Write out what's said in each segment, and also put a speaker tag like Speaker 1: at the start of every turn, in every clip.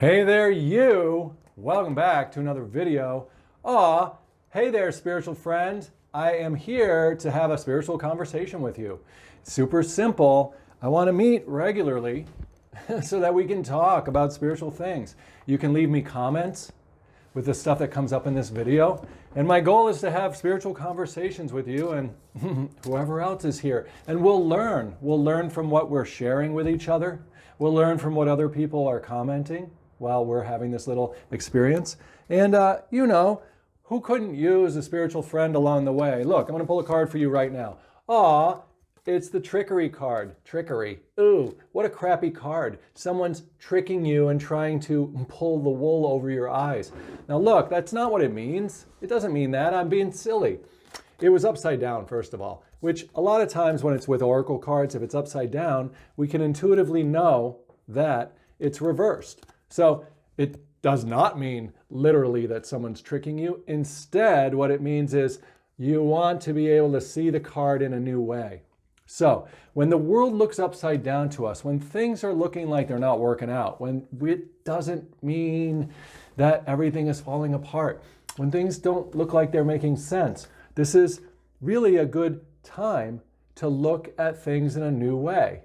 Speaker 1: Hey there, you! Welcome back to another video. Hey there, spiritual friend. I am here to have a spiritual conversation with you. Super simple. I want to meet regularly so that we can talk about spiritual things. You can leave me comments with the stuff that comes up in this video. And my goal is to have spiritual conversations with you and whoever else is here. And we'll learn. We'll learn from what we're sharing with each other. We'll learn from what other people are commenting while we're having this little experience. And who couldn't use a spiritual friend along the way? Look, I'm going to pull a card for you right now. It's the trickery card. Trickery. Ooh, what a crappy card. Someone's tricking you and trying to pull the wool over your eyes. Now look, that's not what it means. It doesn't mean that. I'm being silly. It was upside down, first of all, which a lot of times when it's with oracle cards, if it's upside down, we can intuitively know that it's reversed. So it does not mean literally that someone's tricking you. Instead, what it means is you want to be able to see the card in a new way. So when the world looks upside down to us, when things are looking like they're not working out, when it doesn't mean that everything is falling apart, when things don't look like they're making sense, this is really a good time to look at things in a new way,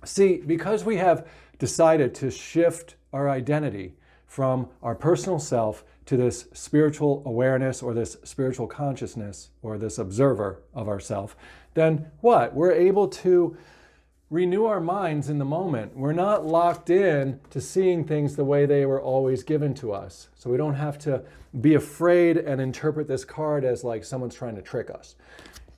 Speaker 1: See, because we have decided to shift our identity from our personal self to this spiritual awareness or this spiritual consciousness or this observer of ourself, then what? We're able to renew our minds in the moment. We're not locked in to seeing things the way they were always given to us. So we don't have to be afraid and interpret this card as like someone's trying to trick us.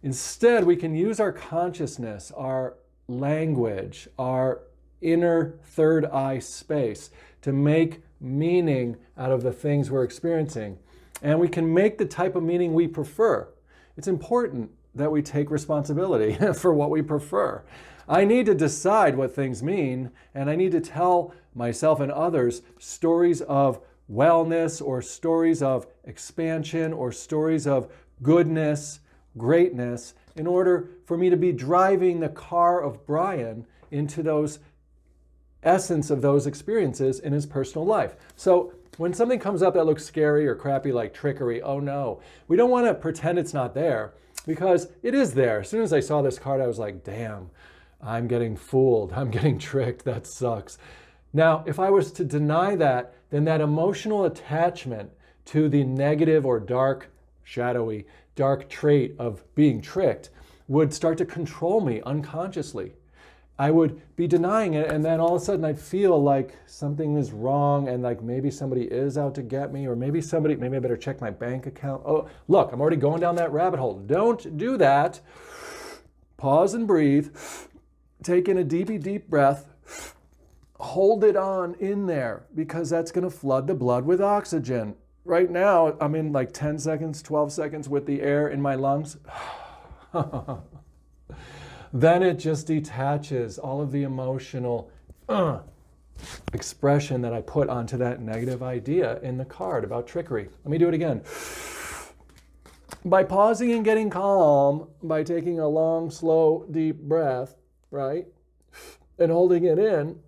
Speaker 1: Instead, we can use our consciousness, our language, our inner third eye space to make meaning out of the things we're experiencing. And we can make the type of meaning we prefer. It's important that we take responsibility for what we prefer. I need to decide what things mean, and I need to tell myself and others stories of wellness or stories of expansion or stories of goodness, greatness, in order for me to be driving the car of Brian into those essence of those experiences in his personal life. So when something comes up that looks scary or crappy like trickery, oh no, we don't want to pretend it's not there because it is there. As soon as I saw this card, I was like, damn, I'm getting fooled. I'm getting tricked. That sucks. Now, if I was to deny that, then that emotional attachment to the negative or dark, shadowy, dark trait of being tricked would start to control me unconsciously. I would be denying it, and then all of a sudden I'd feel like something is wrong and like maybe somebody is out to get me, or maybe I better check my bank account. Oh, look, I'm already going down that rabbit hole. Don't do that. Pause and breathe. Take in a deep breath. Hold it on in there because that's going to flood the blood with oxygen. Right now, I'm in like 10 seconds, 12 seconds with the air in my lungs. Then it just detaches all of the emotional expression that I put onto that negative idea in the card about trickery. Let me do it again. By pausing and getting calm, by taking a long, slow, deep breath, right, and holding it in,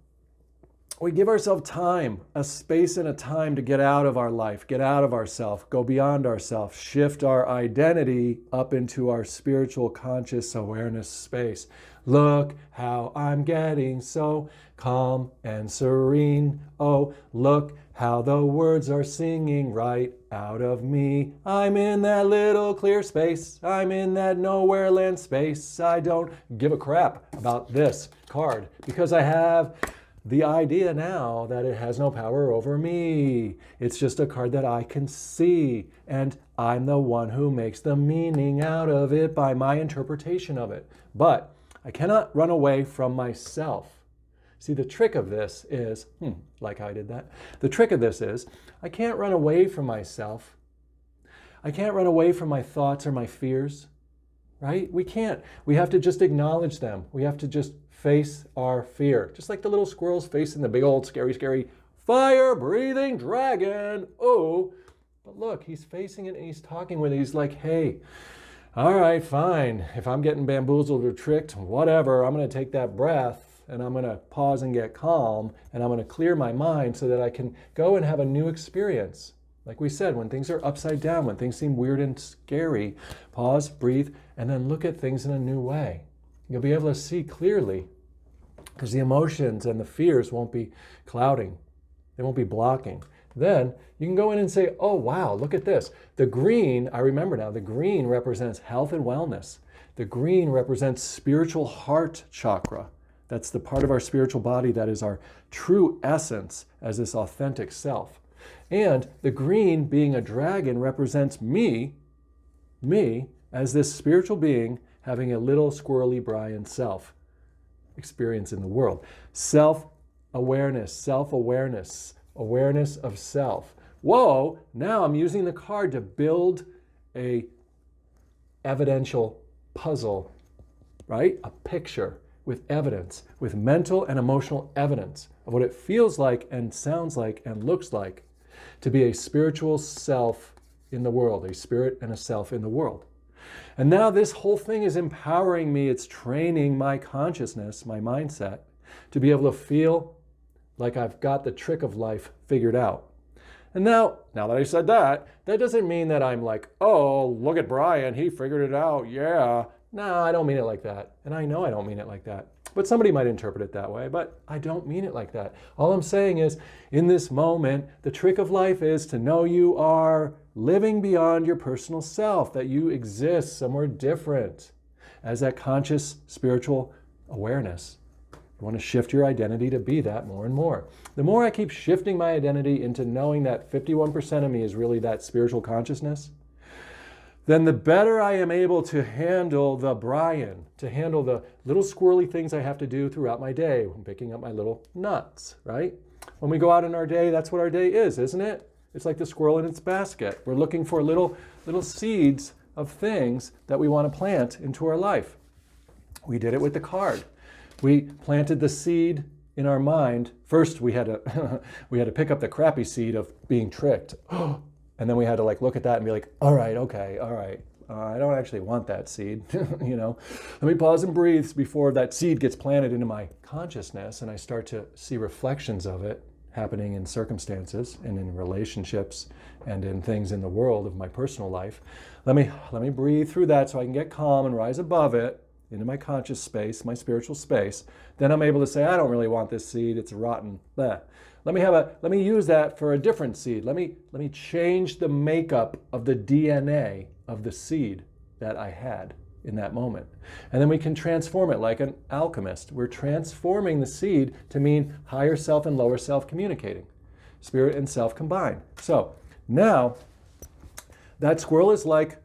Speaker 1: we give ourselves time, a space and a time to get out of our life, get out of ourself, go beyond ourself, shift our identity up into our spiritual conscious awareness space. Look how I'm getting so calm and serene. Oh, look how the words are singing right out of me. I'm in that little clear space. I'm in that nowhere land space. I don't give a crap about this card because I have the idea now that it has no power over me. It's just a card that I can see, and I'm the one who makes the meaning out of it by my interpretation of it. But I cannot run away from myself. See, the trick of this is, like I did that. The trick of this is, I can't run away from myself. I can't run away from my thoughts or my fears, right? We can't. We have to just acknowledge them. We have to just face our fear. Just like the little squirrels facing the big old scary fire-breathing dragon. Oh, but look, he's facing it and he's talking with it. He's like, hey, all right, fine. If I'm getting bamboozled or tricked, whatever, I'm going to take that breath and I'm going to pause and get calm, and I'm going to clear my mind so that I can go and have a new experience. Like we said, when things are upside down, when things seem weird and scary, pause, breathe, and then look at things in a new way. You'll be able to see clearly because the emotions and the fears won't be clouding. They won't be blocking. Then you can go in and say, oh, wow, look at this. The green, I remember now, the green represents health and wellness. The green represents spiritual heart chakra. That's the part of our spiritual body that is our true essence as this authentic self. And the green, being a dragon, represents me as this spiritual being having a little squirrely Brian self experience in the world. Self-awareness, awareness of self. Whoa, now I'm using the card to build a evidential puzzle, right? A picture with evidence, with mental and emotional evidence of what it feels like and sounds like and looks like to be a spiritual self in the world, a spirit and a self in the world. And now this whole thing is empowering me. It's training my consciousness, my mindset, to be able to feel like I've got the trick of life figured out. And now that I said that, that doesn't mean that I'm like, oh, look at Brian, he figured it out, yeah. No, I don't mean it like that. And I know I don't mean it like that. But somebody might interpret it that way, but I don't mean it like that. All I'm saying is, in this moment, the trick of life is to know you are living beyond your personal self, that you exist somewhere different as that conscious spiritual awareness. You want to shift your identity to be that more and more. The more I keep shifting my identity into knowing that 51% of me is really that spiritual consciousness, then the better I am able to handle the Brian, to handle the little squirrely things I have to do throughout my day. I'm picking up my little nuts, right? When we go out in our day, that's what our day is, isn't it? It's like the squirrel in its basket. We're looking for little seeds of things that we want to plant into our life. We did it with the card. We planted the seed in our mind. First, we had to pick up the crappy seed of being tricked. And then we had to look at that and be like, all right. I don't actually want that seed. Let me pause and breathe before that seed gets planted into my consciousness and I start to see reflections of it happening in circumstances and in relationships and in things in the world of my personal life. Let me breathe through that so I can get calm and rise above it into my conscious space, my spiritual space. Then I'm able to say, I don't really want this seed, it's rotten. Bleh. Let me use that for a different seed. Let me change the makeup of the DNA of the seed that I had in that moment. And then we can transform it like an alchemist. We're transforming the seed to mean higher self and lower self communicating. Spirit and self combined. So now that squirrel is like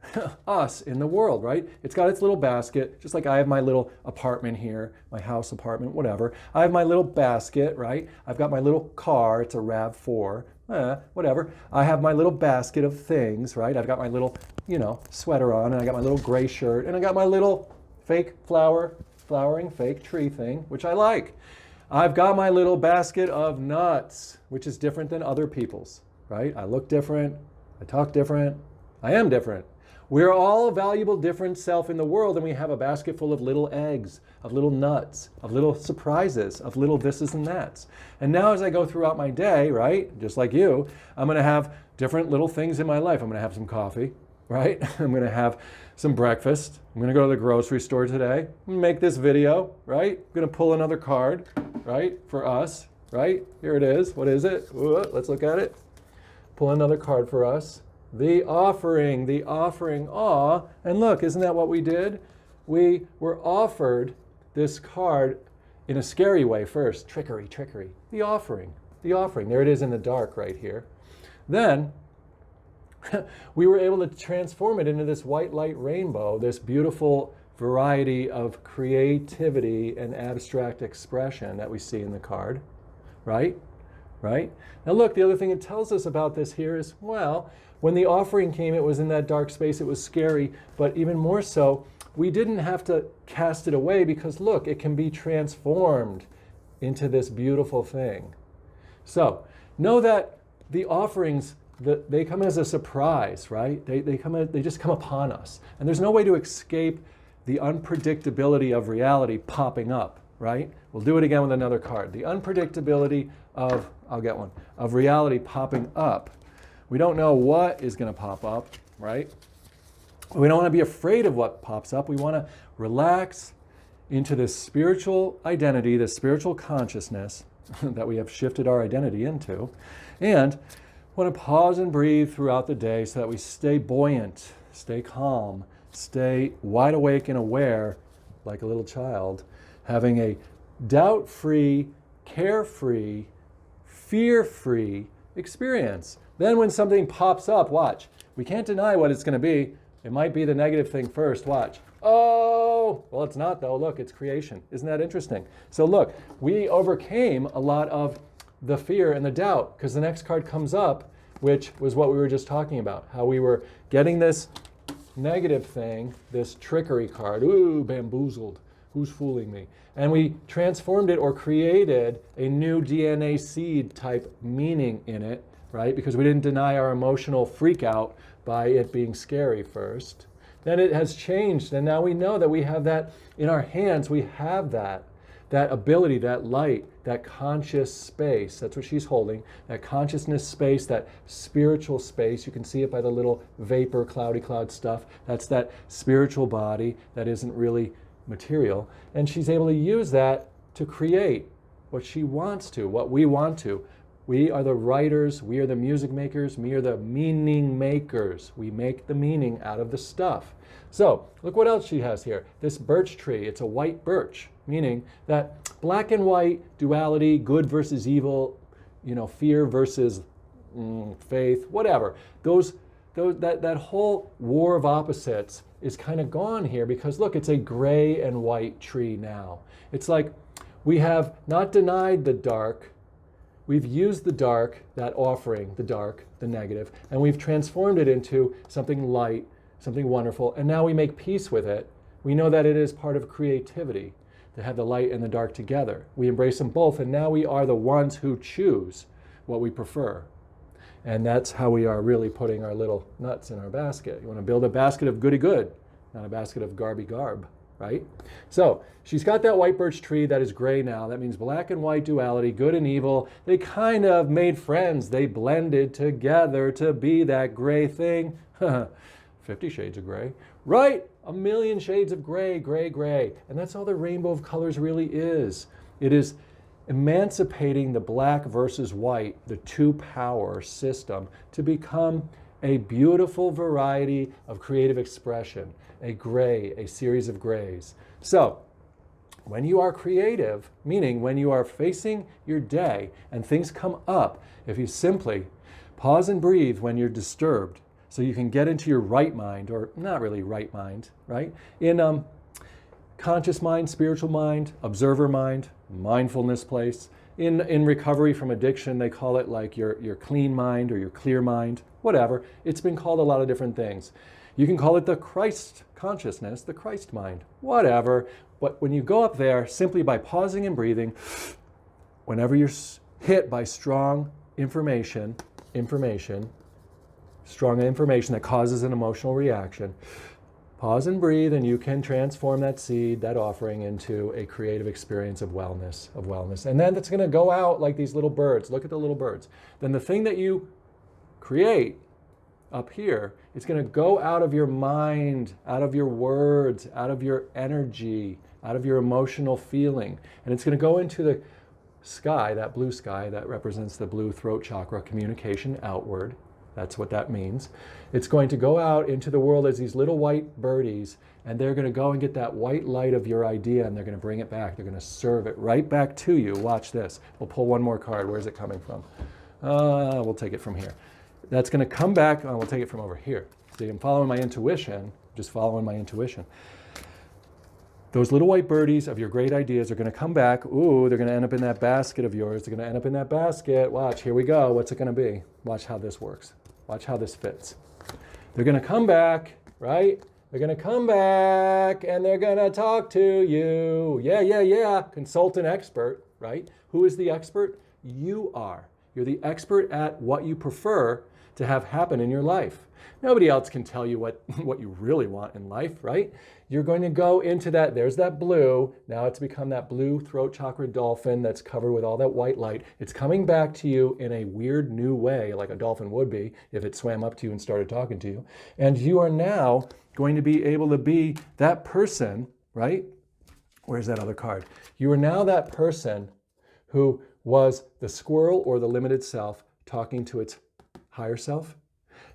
Speaker 1: us in the world, right? It's got its little basket, just like I have my little apartment here, my house apartment, whatever. I have my little basket, right? I've got my little car, it's a RAV4, whatever. I have my little basket of things, right? I've got my little, sweater on, and I got my little gray shirt, and I got my little fake flowering fake tree thing, which I like. I've got my little basket of nuts, which is different than other people's, right? I look different, I talk different, I am different. We're all a valuable different self in the world, and we have a basket full of little eggs, of little nuts, of little surprises, of little thises and that's. And now as I go throughout my day, right, just like you, I'm going to have different little things in my life. I'm going to have some coffee, right? I'm going to have some breakfast. I'm going to go to the grocery store today, make this video, right? I'm going to pull another card, right, for us, right? Here it is. What is it? Let's look at it. Pull another card for us. The offering, awe. And look, isn't that what we did? We were offered this card in a scary way first. Trickery. The offering. There it is in the dark right here. Then we were able to transform it into this white light rainbow, this beautiful variety of creativity and abstract expression that we see in the card, right? Now look, the other thing it tells us about this here is, well, when the offering came, it was in that dark space, it was scary, but even more so, we didn't have to cast it away because look, it can be transformed into this beautiful thing. So, know that the offerings, they come as a surprise, right? They just come upon us. And there's no way to escape the unpredictability of reality popping up. right? We'll do it again with another card. The unpredictability of, I'll get one, of reality popping up. We don't know what is going to pop up, right? We don't want to be afraid of what pops up. We want to relax into this spiritual identity, this spiritual consciousness that we have shifted our identity into, and want to pause and breathe throughout the day so that we stay buoyant, stay calm, stay wide awake and aware like a little child, having a doubt-free, carefree, fear-free experience. Then when something pops up, watch. We can't deny what it's going to be. It might be the negative thing first. Watch. Oh, well, it's not though. Look, it's creation. Isn't that interesting? So look, we overcame a lot of the fear and the doubt because the next card comes up, which was what we were just talking about, how we were getting this negative thing, this trickery card. Ooh, bamboozled. Who's fooling me? And we transformed it or created a new DNA seed type meaning in it, right? Because we didn't deny our emotional freak out by it being scary first. Then it has changed, and now we know that we have that in our hands. We have that ability, that light, that conscious space. That's what she's holding, that consciousness space, that spiritual space. You can see it by the little vapor, cloudy cloud stuff. That's that spiritual body that isn't really material. And she's able to use that to create what she wants to, what we want to. We are the writers, we are the music makers, we are the meaning makers. We make the meaning out of the stuff. So, look what else she has here. This birch tree, it's a white birch, meaning that black and white duality, good versus evil, fear versus faith, whatever. That whole war of opposites is kind of gone here because look, it's a gray and white tree now. It's like we have not denied the dark. We've used the dark, that offering, the dark, the negative, and we've transformed it into something light, something wonderful, and now we make peace with it. We know that it is part of creativity to have the light and the dark together. We embrace them both, and now we are the ones who choose what we prefer. And that's how we are really putting our little nuts in our basket. You want to build a basket of goody good, not a basket of garby garb. Right? So she's got that white birch tree that is gray now. That means black and white duality, good and evil. They kind of made friends. They blended together to be that gray thing. 50 shades of gray. Right? A million shades of gray, gray, gray. And that's all the rainbow of colors really is. It is emancipating the black versus white, the two-power system, to become a beautiful variety of creative expression. A gray, a series of grays. So, when you are creative, meaning when you are facing your day and things come up, if you simply pause and breathe when you're disturbed so you can get into your right mind, or not really right mind, right? In conscious mind, spiritual mind, observer mind, mindfulness place. In recovery from addiction, they call it like your clean mind or your clear mind, whatever. It's been called a lot of different things. You can call it the Christ consciousness, the Christ mind, whatever. But when you go up there, simply by pausing and breathing, whenever you're hit by strong information that causes an emotional reaction, pause and breathe, and you can transform that seed, that offering, into a creative experience of wellness. And then that's going to go out like these little birds. Look at the little birds. Then the thing that you create up here, it's going to go out of your mind, out of your words, out of your energy, out of your emotional feeling. And it's going to go into the sky, that blue sky that represents the blue throat chakra, communication outward. That's what that means. It's going to go out into the world as these little white birdies, and they're going to go and get that white light of your idea, and they're going to bring it back. They're going to serve it right back to you. Watch this. We'll pull one more card. Where's it coming from? We'll take it from here. That's going to come back. We'll take it from over here. See, I'm following my intuition, just following my intuition. Those little white birdies of your great ideas are going to come back. Ooh, they're going to end up in that basket of yours. They're going to end up in that basket. Watch, here we go. What's it going to be? Watch how this works. Watch how this fits. They're going to come back, right? They're going to come back and they're going to talk to you. Yeah. Consultant expert, right? Who is the expert? You are. You're the expert at what you prefer to have happen in your life. Nobody else can tell you what you really want in life, right? You're going to go into that, there's that blue, now it's become that blue throat chakra dolphin that's covered with all that white light. It's coming back to you in a weird new way, like a dolphin would be if it swam up to you and started talking to you. And you are now going to be able to be that person, right? Where's that other card? You are now that person who was the squirrel or the limited self talking to its higher self.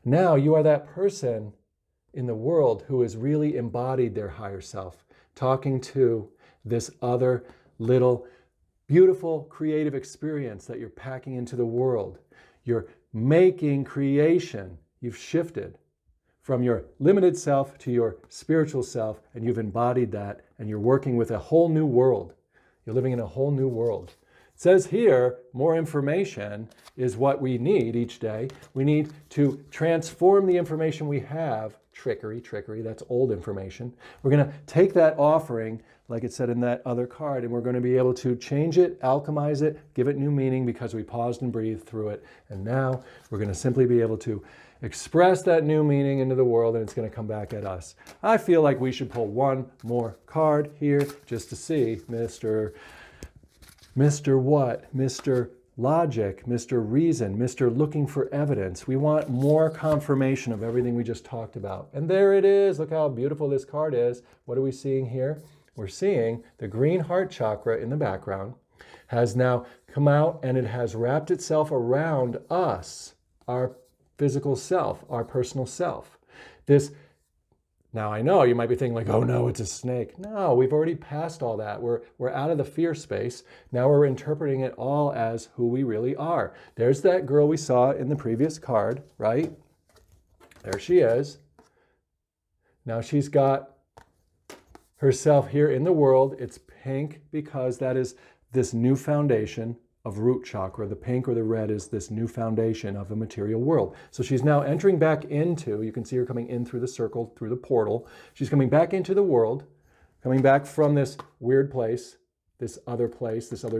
Speaker 1: Now you are that person in the world who has really embodied their higher self, talking to this other little beautiful creative experience that you're packing into the world. You're making creation. You've shifted from your limited self to your spiritual self, and you've embodied that, and you're working with a whole new world. You're living in a whole new world. It says here, more information is what we need each day. We need to transform the information we have. Trickery, that's old information. We're going to take that offering, like it said in that other card, and we're going to be able to change it, alchemize it, give it new meaning because we paused and breathed through it. And now we're going to simply be able to express that new meaning into the world, and it's going to come back at us. I feel like we should pull one more card here just to see Mr. What? Mr. Logic, Mr. Reason, Mr. Looking for Evidence. We want more confirmation of everything we just talked about. And there it is. Look how beautiful this card is. What are we seeing here? We're seeing the green heart chakra in the background has now come out, and it has wrapped itself around us, our physical self, our personal self. Now I know you might be thinking like, oh no, it's a snake. No, we've already passed all that. We're out of the fear space. Now we're interpreting it all as who we really are. There's that girl we saw in the previous card, right? There she is. Now she's got herself here in the world. It's pink because that is this new foundation of root chakra. The pink or the red is this new foundation of the material world. So she's now entering back into, you can see her coming in through the circle, through the portal. She's coming back into the world, coming back from this weird place, this other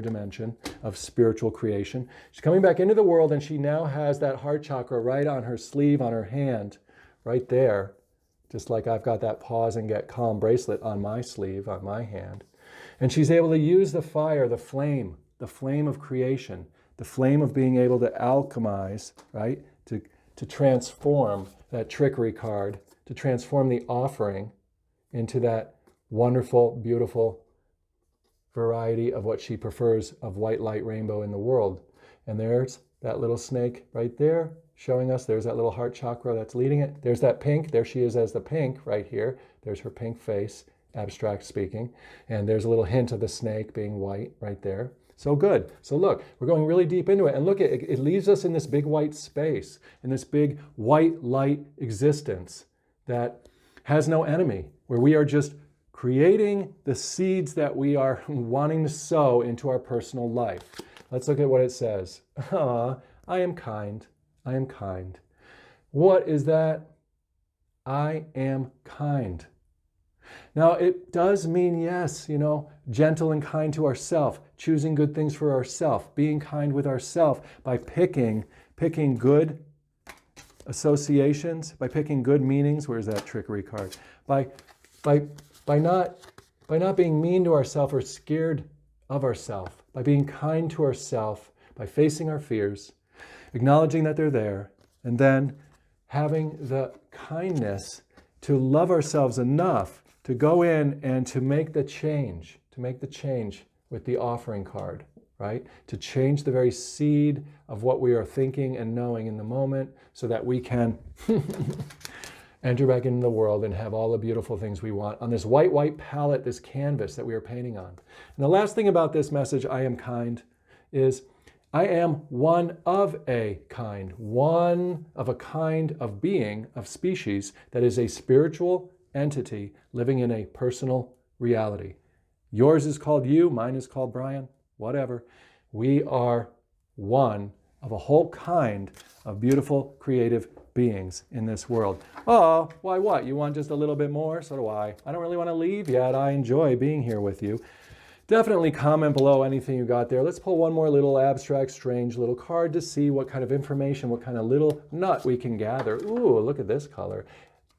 Speaker 1: dimension of spiritual creation. She's coming back into the world, and she now has that heart chakra right on her sleeve, on her hand, right there. Just like I've got that pause and get calm bracelet on my sleeve, on my hand. And she's able to use the fire, the flame of creation, the flame of being able to alchemize, right? To transform that trickery card, to transform the offering into that wonderful, beautiful variety of what she prefers of white light rainbow in the world. And there's that little snake right there showing us. There's that little heart chakra that's leading it. There's that pink. There she is as the pink right here. There's her pink face, abstract speaking. And there's a little hint of the snake being white right there. So good. So look, we're going really deep into it. And look, it leaves us in this big white space, in this big white light existence that has no enemy, where we are just creating the seeds that we are wanting to sow into our personal life. Let's look at what it says. I am kind. I am kind. What is that? I am kind. Now, it does mean, yes, gentle and kind to ourselves, choosing good things for ourselves, being kind with ourselves by picking good associations, by picking good meanings. Where's that trickery card? By not being mean to ourselves or scared of ourselves, by being kind to ourselves, by facing our fears, acknowledging that they're there, and then having the kindness to love ourselves enough to go in and to make the change with the offering card, right? To change the very seed of what we are thinking and knowing in the moment so that we can enter back into the world and have all the beautiful things we want on this white palette, this canvas that we are painting on. And the last thing about this message, I am kind, is I am one of a kind of being, of species that is a spiritual entity living in a personal reality. Yours is called you, mine is called Brian, whatever. We are one of a whole kind of beautiful, creative beings in this world. Oh, why what? You want just a little bit more? So do I. I don't really want to leave yet. I enjoy being here with you. Definitely comment below anything you got there. Let's pull one more little abstract, strange little card to see what kind of information, what kind of little nut we can gather. Ooh, look at this color.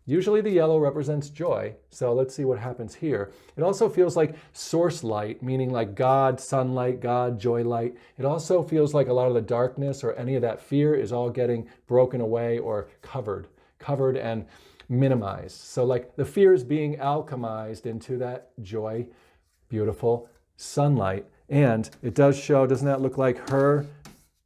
Speaker 1: Usually the yellow represents joy, so let's see what happens here. It also feels like source light, meaning like God, sunlight, God, joy light. It also feels like a lot of the darkness or any of that fear is all getting broken away or covered and minimized. So like the fear is being alchemized into that joy, beautiful sunlight. And it does show, doesn't that look like her,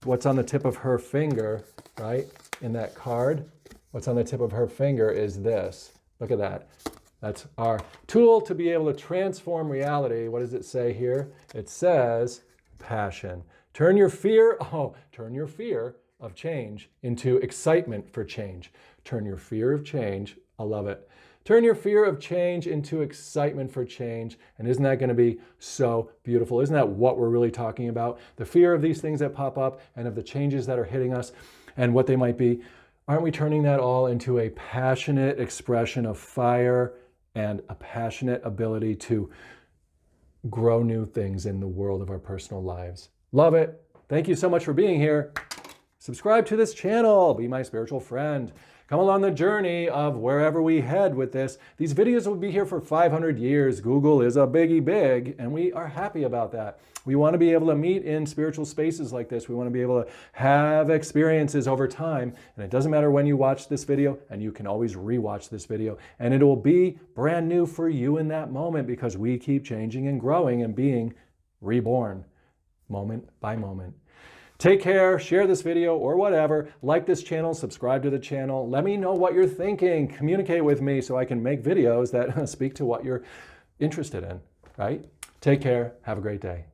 Speaker 1: what's on the tip of her finger, right, in that card? What's on the tip of her finger is this. Look at that. That's our tool to be able to transform reality. What does it say here? It says passion. Turn your fear of change into excitement for change. Turn your fear of change, I love it. Turn your fear of change into excitement for change. And isn't that going to be so beautiful? Isn't that what we're really talking about? The fear of these things that pop up and of the changes that are hitting us and what they might be. Aren't we turning that all into a passionate expression of fire and a passionate ability to grow new things in the world of our personal lives? Love it. Thank you so much for being here. Subscribe to this channel. Be my spiritual friend. Come along the journey of wherever we head with this. These videos will be here for 500 years. Google is a biggie big, and we are happy about that. We want to be able to meet in spiritual spaces like this. We want to be able to have experiences over time. And it doesn't matter when you watch this video, and you can always rewatch this video. And it will be brand new for you in that moment because we keep changing and growing and being reborn moment by moment. Take care, share this video or whatever, like this channel, subscribe to the channel. Let me know what you're thinking. Communicate with me so I can make videos that speak to what you're interested in, right? Take care. Have a great day.